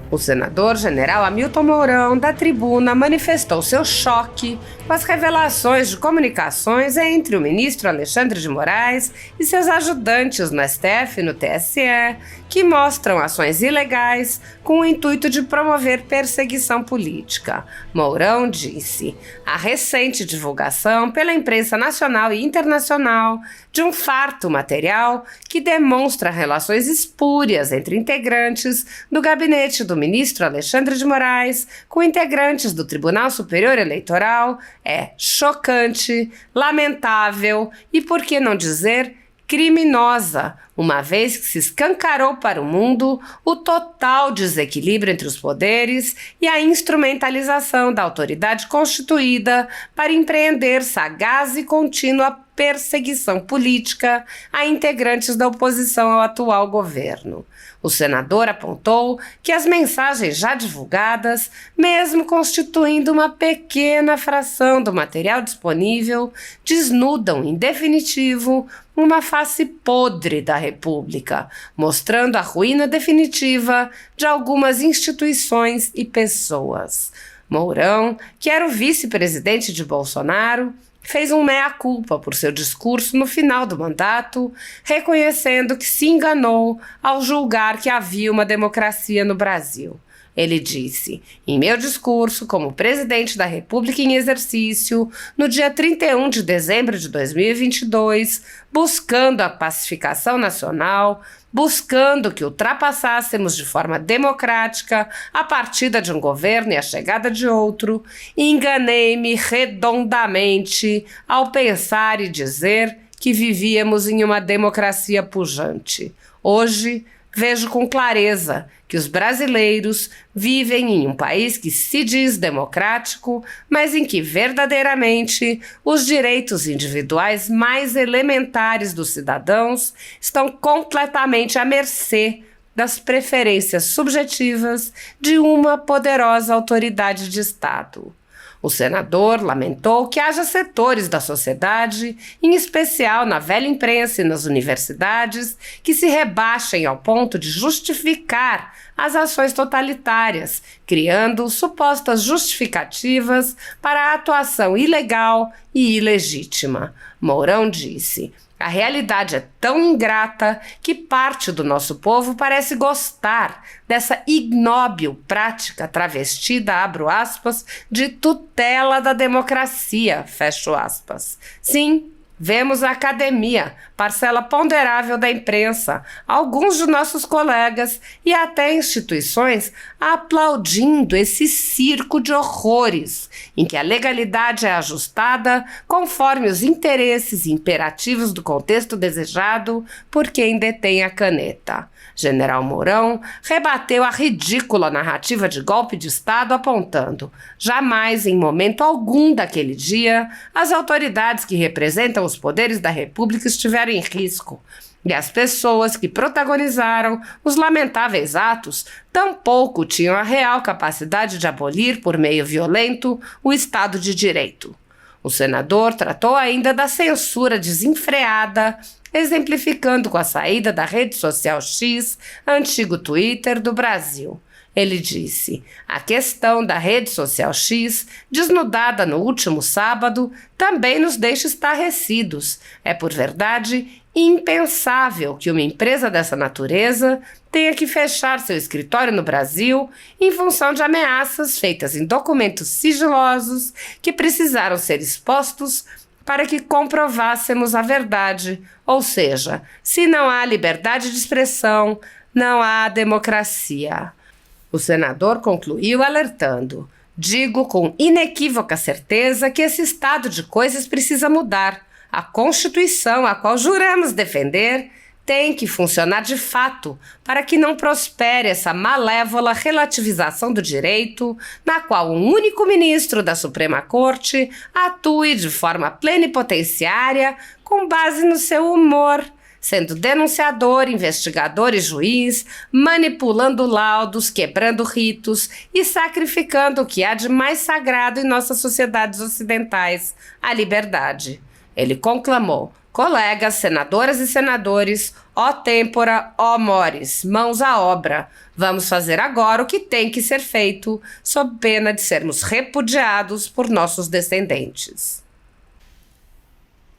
O senador general Hamilton Mourão, da tribuna, manifestou seu choque com as revelações de comunicações entre o ministro Alexandre de Moraes e seus ajudantes no STF e no TSE, que mostram ações ilegais com o intuito de promover perseguição política. Mourão disse: a recente divulgação pela imprensa nacional e internacional de um farto material que demonstra relações espúrias entre integrantes do gabinete do ministro Alexandre de Moraes com integrantes do Tribunal Superior Eleitoral é chocante, lamentável e, por que não dizer, criminosa, uma vez que se escancarou para o mundo o total desequilíbrio entre os poderes e a instrumentalização da autoridade constituída para empreender sagaz e contínua perseguição política a integrantes da oposição ao atual governo. O senador apontou que as mensagens já divulgadas, mesmo constituindo uma pequena fração do material disponível, desnudam, em definitivo, uma face podre da República, mostrando a ruína definitiva de algumas instituições e pessoas. Mourão, que era o vice-presidente de Bolsonaro, fez um mea-culpa por seu discurso no final do mandato, reconhecendo que se enganou ao julgar que havia uma democracia no Brasil. Ele disse: em meu discurso como presidente da República em exercício, no dia 31 de dezembro de 2022, buscando a pacificação nacional, buscando que ultrapassássemos de forma democrática a partida de um governo e a chegada de outro, enganei-me redondamente ao pensar e dizer que vivíamos em uma democracia pujante. Hoje, vejo com clareza que os brasileiros vivem em um país que se diz democrático, mas em que verdadeiramente os direitos individuais mais elementares dos cidadãos estão completamente à mercê das preferências subjetivas de uma poderosa autoridade de Estado. O senador lamentou que haja setores da sociedade, em especial na velha imprensa e nas universidades, que se rebaixem ao ponto de justificar as ações totalitárias, criando supostas justificativas para a atuação ilegal e ilegítima. Mourão disse: a realidade é tão ingrata que parte do nosso povo parece gostar dessa ignóbil prática travestida, abro aspas, de tutela da democracia, fecho aspas. Sim, vemos a academia, parcela ponderável da imprensa, alguns de nossos colegas e até instituições aplaudindo esse circo de horrores, em que a legalidade é ajustada conforme os interesses e imperativos do contexto desejado por quem detém a caneta. General Mourão rebateu a ridícula narrativa de golpe de Estado, apontando: jamais, em momento algum daquele dia, as autoridades que representam os poderes da República estiveram em risco, e as pessoas que protagonizaram os lamentáveis atos tampouco tinham a real capacidade de abolir, por meio violento, o Estado de Direito. O senador tratou ainda da censura desenfreada, exemplificando com a saída da rede social X, antigo Twitter, do Brasil. Ele disse: a questão da rede social X, desnudada no último sábado, também nos deixa estarrecidos. É, por verdade, impensável que uma empresa dessa natureza tenha que fechar seu escritório no Brasil em função de ameaças feitas em documentos sigilosos que precisaram ser expostos para que comprovássemos a verdade. Ou seja, se não há liberdade de expressão, não há democracia. O senador concluiu alertando: digo com inequívoca certeza que esse estado de coisas precisa mudar. A Constituição, a qual juramos defender, tem que funcionar de fato para que não prospere essa malévola relativização do direito, na qual um único ministro da Suprema Corte atue de forma plenipotenciária com base no seu humor, sendo denunciador, investigador e juiz, manipulando laudos, quebrando ritos e sacrificando o que há de mais sagrado em nossas sociedades ocidentais, a liberdade. Ele conclamou: Colegas, senadoras e senadores, ó tempora, ó mores, mãos à obra. Vamos fazer agora o que tem que ser feito, sob pena de sermos repudiados por nossos descendentes.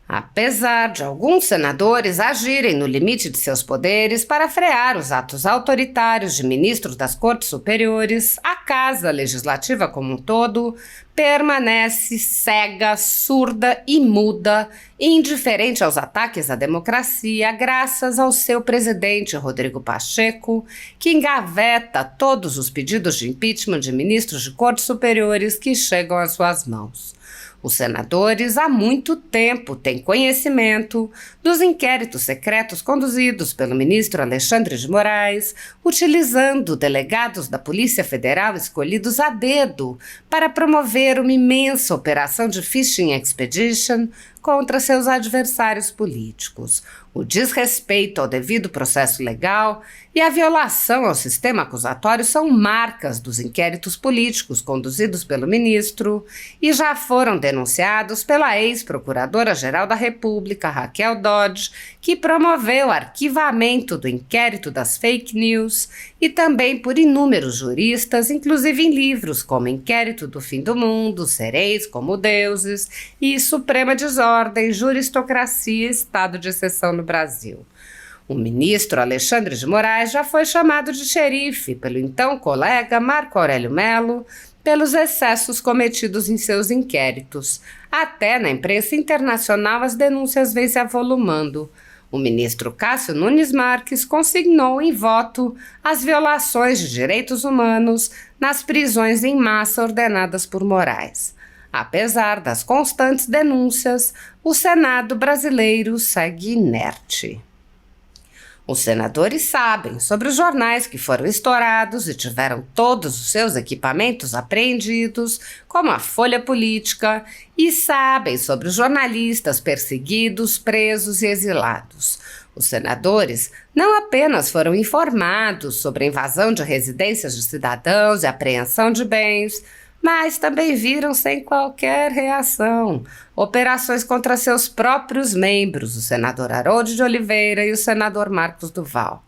Apesar de alguns senadores agirem no limite de seus poderes para frear os atos autoritários de ministros das Cortes Superiores, a Casa Legislativa como um todo permanece cega, surda e muda, indiferente aos ataques à democracia, graças ao seu presidente Rodrigo Pacheco, que engaveta todos os pedidos de impeachment de ministros de Cortes Superiores que chegam às suas mãos. Os senadores há muito tempo têm conhecimento dos inquéritos secretos conduzidos pelo ministro Alexandre de Moraes, utilizando delegados da Polícia Federal escolhidos a dedo para promover uma imensa operação de fishing expedition contra seus adversários políticos. O desrespeito ao devido processo legal e a violação ao sistema acusatório são marcas dos inquéritos políticos conduzidos pelo ministro e já foram denunciados pela ex-procuradora-geral da República, Raquel Dodge, que promoveu o arquivamento do inquérito das fake news, e também por inúmeros juristas, inclusive em livros como Inquérito do Fim do Mundo, Sereis como Deuses e Suprema Desordem, Juristocracia e Estado de Exceção no Brasil. O ministro Alexandre de Moraes já foi chamado de xerife pelo então colega Marco Aurélio Mello pelos excessos cometidos em seus inquéritos. Até na imprensa internacional as denúncias vêm se avolumando. O ministro Cássio Nunes Marques consignou em voto as violações de direitos humanos nas prisões em massa ordenadas por Moraes. Apesar das constantes denúncias, o Senado brasileiro segue inerte. Os senadores sabem sobre os jornais que foram estourados e tiveram todos os seus equipamentos apreendidos, como a Folha Política, e sabem sobre os jornalistas perseguidos, presos e exilados. Os senadores não apenas foram informados sobre a invasão de residências de cidadãos e apreensão de bens, mas também viram sem qualquer reação operações contra seus próprios membros, o senador Harold de Oliveira e o senador Marcos Duval.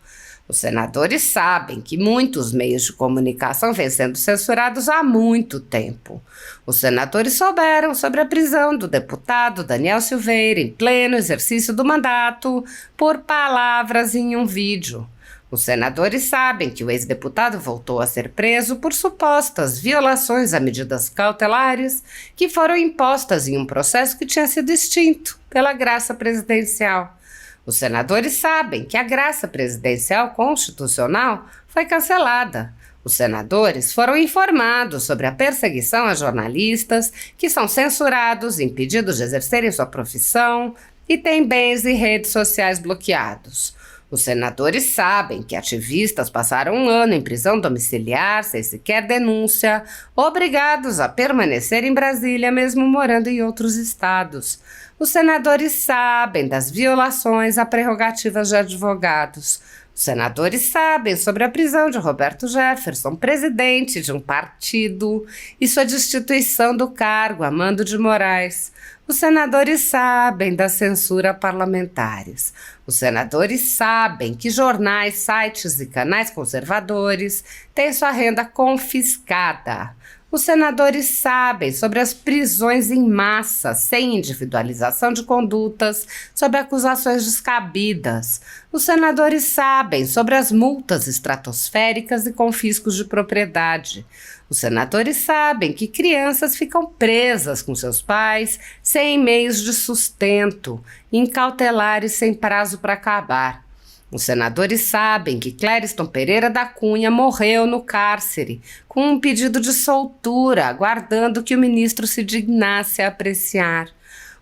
Os senadores sabem que muitos meios de comunicação vêm sendo censurados há muito tempo. Os senadores souberam sobre a prisão do deputado Daniel Silveira em pleno exercício do mandato por palavras em um vídeo. Os senadores sabem que o ex-deputado voltou a ser preso por supostas violações a medidas cautelares que foram impostas em um processo que tinha sido extinto pela graça presidencial. Os senadores sabem que a graça presidencial constitucional foi cancelada. Os senadores foram informados sobre a perseguição a jornalistas que são censurados, impedidos de exercerem sua profissão e têm bens e redes sociais bloqueados. Os senadores sabem que ativistas passaram um ano em prisão domiciliar, sem sequer denúncia, obrigados a permanecer em Brasília, mesmo morando em outros estados. Os senadores sabem das violações a prerrogativas de advogados. Os senadores sabem sobre a prisão de Roberto Jefferson, presidente de um partido, e sua destituição do cargo a mando de Moraes. Os senadores sabem da censura a parlamentares. Os senadores sabem que jornais, sites e canais conservadores têm sua renda confiscada. Os senadores sabem sobre as prisões em massa, sem individualização de condutas, sobre acusações descabidas. Os senadores sabem sobre as multas estratosféricas e confiscos de propriedade. Os senadores sabem que crianças ficam presas com seus pais, sem meios de sustento, em cautelares sem prazo para acabar. Os senadores sabem que Clériston Pereira da Cunha morreu no cárcere, com um pedido de soltura, aguardando que o ministro se dignasse a apreciar.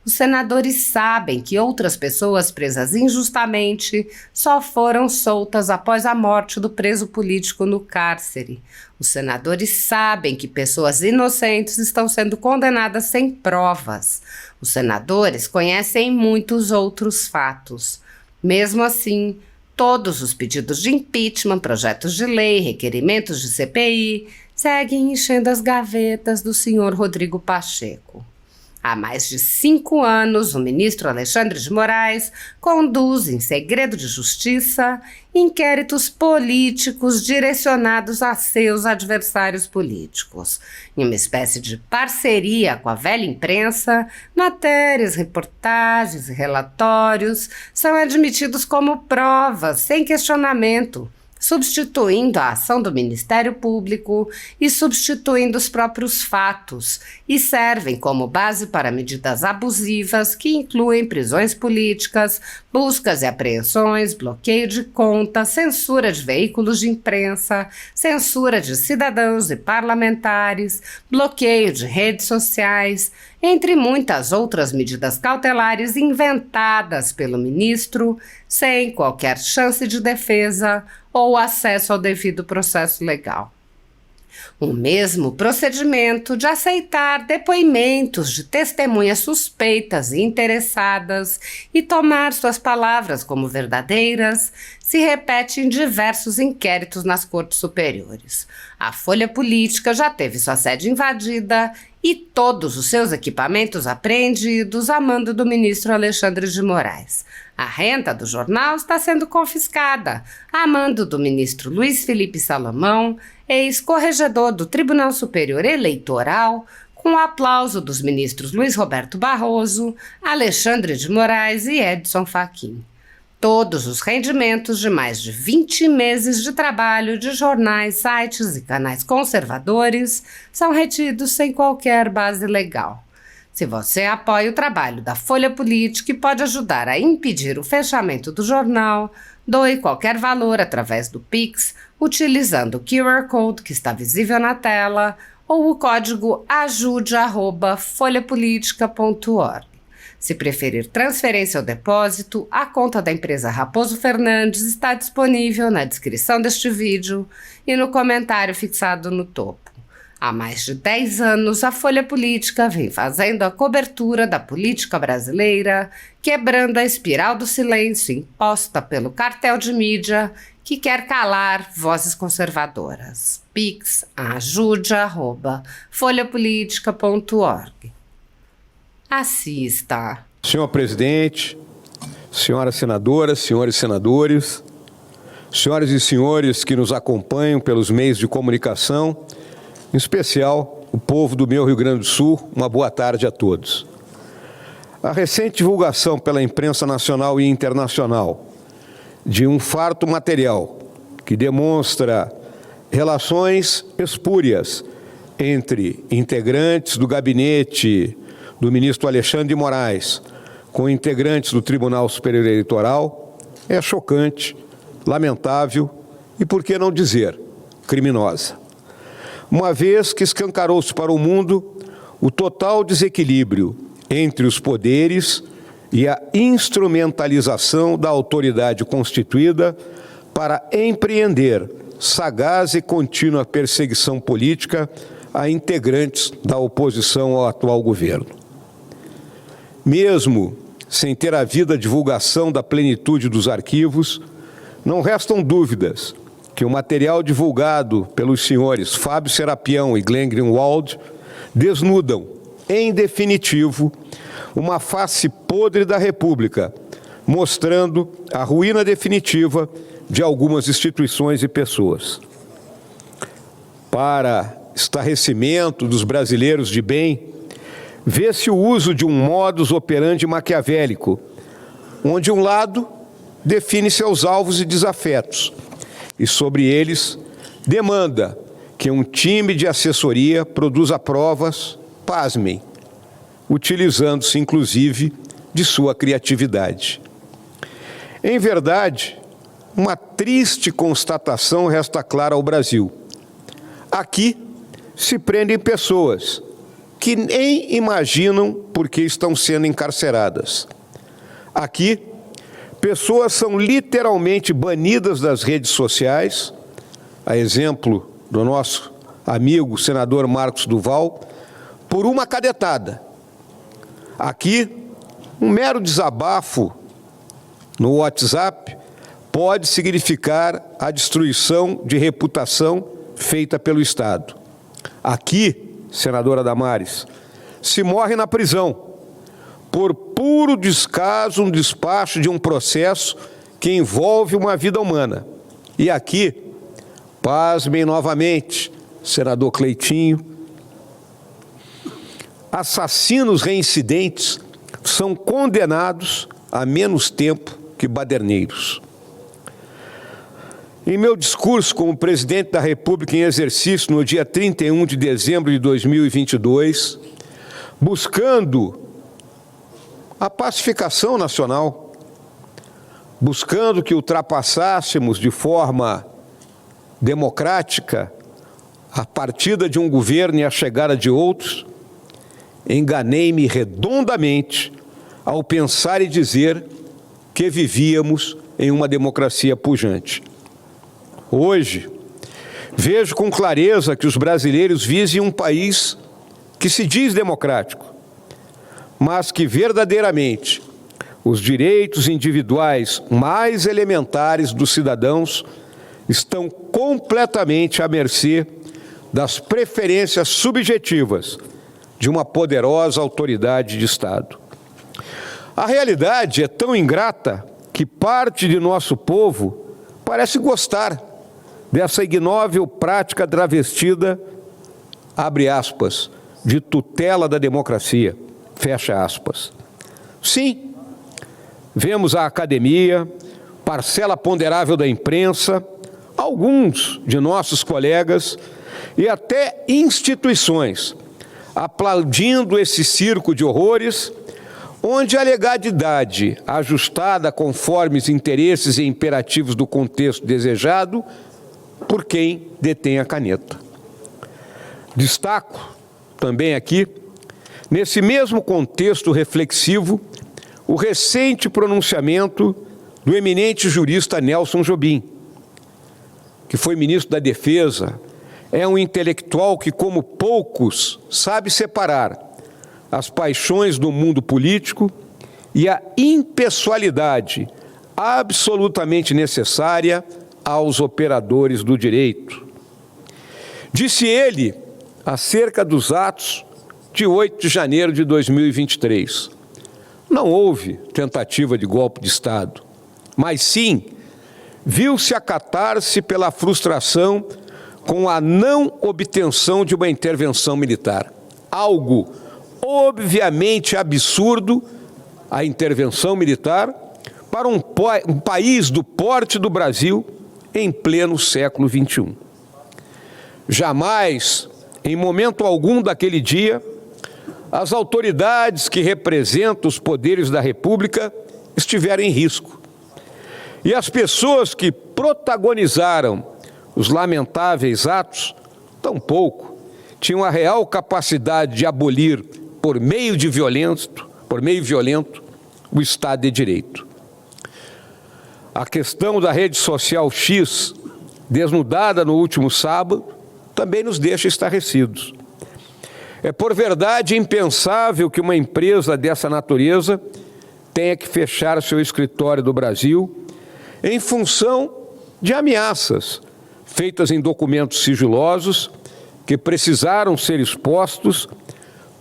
Os senadores sabem que outras pessoas presas injustamente só foram soltas após a morte do preso político no cárcere. Os senadores sabem que pessoas inocentes estão sendo condenadas sem provas. Os senadores conhecem muitos outros fatos. Mesmo assim, todos os pedidos de impeachment, projetos de lei, requerimentos de CPI seguem enchendo as gavetas do senhor Rodrigo Pacheco. Há mais de 5 anos, o ministro Alexandre de Moraes conduz, em segredo de justiça, inquéritos políticos direcionados a seus adversários políticos. Em uma espécie de parceria com a velha imprensa, matérias, reportagens e relatórios são admitidos como provas, sem questionamento, substituindo a ação do Ministério Público e substituindo os próprios fatos, e servem como base para medidas abusivas que incluem prisões políticas, buscas e apreensões, bloqueio de contas, censura de veículos de imprensa, censura de cidadãos e parlamentares, bloqueio de redes sociais, entre muitas outras medidas cautelares inventadas pelo ministro, sem qualquer chance de defesa ou acesso ao devido processo legal. O mesmo procedimento de aceitar depoimentos de testemunhas suspeitas e interessadas e tomar suas palavras como verdadeiras se repete em diversos inquéritos nas cortes superiores. A Folha Política já teve sua sede invadida e todos os seus equipamentos apreendidos a mando do ministro Alexandre de Moraes. A renda do jornal está sendo confiscada a mando do ministro Luiz Felipe Salomão, ex-corregedor do Tribunal Superior Eleitoral, com o aplauso dos ministros Luiz Roberto Barroso, Alexandre de Moraes e Edson Fachin. Todos os rendimentos de mais de 20 meses de trabalho de jornais, sites e canais conservadores são retidos sem qualquer base legal. Se você apoia o trabalho da Folha Política e pode ajudar a impedir o fechamento do jornal, doe qualquer valor através do Pix, utilizando o QR Code que está visível na tela ou o código ajude@folhapolitica.org. Se preferir transferência ou depósito, a conta da empresa Raposo Fernandes está disponível na descrição deste vídeo e no comentário fixado no topo. Há mais de 10 anos, a Folha Política vem fazendo a cobertura da política brasileira, quebrando a espiral do silêncio imposta pelo cartel de mídia que quer calar vozes conservadoras. Pix, ajude@folhapolitica.org. Assista. Senhor presidente, senhoras senadoras, senhores senadores, senhoras e senhores que nos acompanham pelos meios de comunicação, em especial o povo do meu Rio Grande do Sul, uma boa tarde a todos. A recente divulgação pela imprensa nacional e internacional de um farto material que demonstra relações espúrias entre integrantes do gabinete do ministro Alexandre de Moraes com integrantes do Tribunal Superior Eleitoral é chocante, lamentável e, por que não dizer, criminosa. Uma vez que escancarou-se para o mundo o total desequilíbrio entre os poderes e a instrumentalização da autoridade constituída para empreender sagaz e contínua perseguição política a integrantes da oposição ao atual governo. Mesmo sem ter havido a divulgação da plenitude dos arquivos, não restam dúvidas que o material divulgado pelos senhores Fábio Serapião e Glenn Greenwald desnudam, em definitivo, uma face podre da República, mostrando a ruína definitiva de algumas instituições e pessoas. Para estarrecimento dos brasileiros de bem, vê-se o uso de um modus operandi maquiavélico, onde um lado define seus alvos e desafetos, e sobre eles demanda que um time de assessoria produza provas, pasmem, utilizando-se inclusive de sua criatividade. Em verdade, uma triste constatação resta clara ao Brasil. Aqui se prendem pessoas que nem imaginam por que estão sendo encarceradas. Aqui, pessoas são literalmente banidas das redes sociais, a exemplo do nosso amigo senador Marcos Duval, por uma cadetada. Aqui, um mero desabafo no WhatsApp pode significar a destruição de reputação feita pelo Estado. Aqui, senadora Damares, se morre na prisão, por puro descaso, um despacho de um processo que envolve uma vida humana. E aqui, pasmem novamente, senador Cleitinho, assassinos reincidentes são condenados a menos tempo que baderneiros. Em meu discurso como presidente da República em exercício no dia 31 de dezembro de 2022, buscando a pacificação nacional, buscando que ultrapassássemos de forma democrática a partida de um governo e a chegada de outros, enganei-me redondamente ao pensar e dizer que vivíamos em uma democracia pujante. Hoje, vejo com clareza que os brasileiros vivem um país que se diz democrático, mas que verdadeiramente os direitos individuais mais elementares dos cidadãos estão completamente à mercê das preferências subjetivas de uma poderosa autoridade de Estado. A realidade é tão ingrata que parte de nosso povo parece gostar dessa ignóbil prática travestida, abre aspas, de tutela da democracia, fecha aspas. Sim, vemos a academia, parcela ponderável da imprensa, alguns de nossos colegas e até instituições aplaudindo esse circo de horrores, onde a legalidade, ajustada conforme os interesses e imperativos do contexto desejado, por quem detém a caneta. Destaco também aqui, nesse mesmo contexto reflexivo, o recente pronunciamento do eminente jurista Nelson Jobim, que foi ministro da Defesa, é um intelectual que, como poucos, sabe separar as paixões do mundo político e a impessoalidade absolutamente necessária aos operadores do direito. Disse ele acerca dos atos de 8 de janeiro de 2023. Não houve tentativa de golpe de Estado, mas sim viu-se acatar-se pela frustração com a não obtenção de uma intervenção militar. Algo obviamente absurdo, a intervenção militar, para um país do porte do Brasil em pleno século XXI. Jamais, em momento algum daquele dia, as autoridades que representam os poderes da República estiveram em risco. E as pessoas que protagonizaram os lamentáveis atos, tampouco tinham a real capacidade de abolir, por meio violento, o Estado de Direito. A questão da rede social X, desnudada no último sábado, também nos deixa estarrecidos. É por verdade impensável que uma empresa dessa natureza tenha que fechar seu escritório do Brasil em função de ameaças feitas em documentos sigilosos que precisaram ser expostos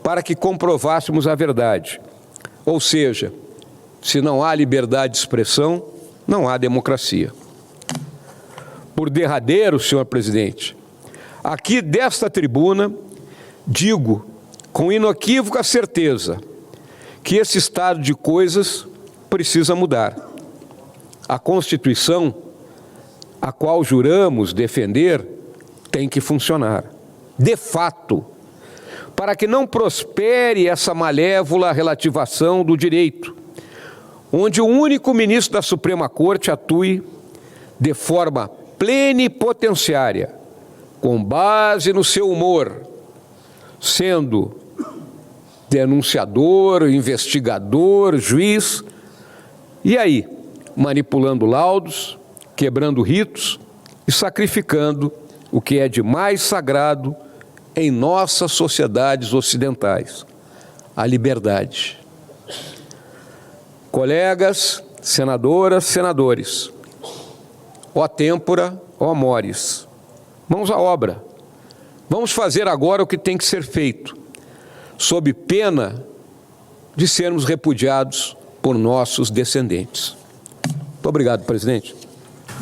para que comprovássemos a verdade. Ou seja, se não há liberdade de expressão, não há democracia. Por derradeiro, senhor presidente, aqui desta tribuna, digo com inequívoca certeza que esse estado de coisas precisa mudar. A Constituição, a qual juramos defender, tem que funcionar, de fato, para que não prospere essa malévola relativação do direito, onde o único ministro da Suprema Corte atue de forma plenipotenciária, com base no seu humor, sendo denunciador, investigador, juiz, e aí, manipulando laudos, quebrando ritos e sacrificando o que é de mais sagrado em nossas sociedades ocidentais, a liberdade. Colegas, senadoras, senadores, ó tempora, ó mores, mãos à obra. Vamos fazer agora o que tem que ser feito. sob pena de sermos repudiados por nossos descendentes. Muito obrigado, presidente.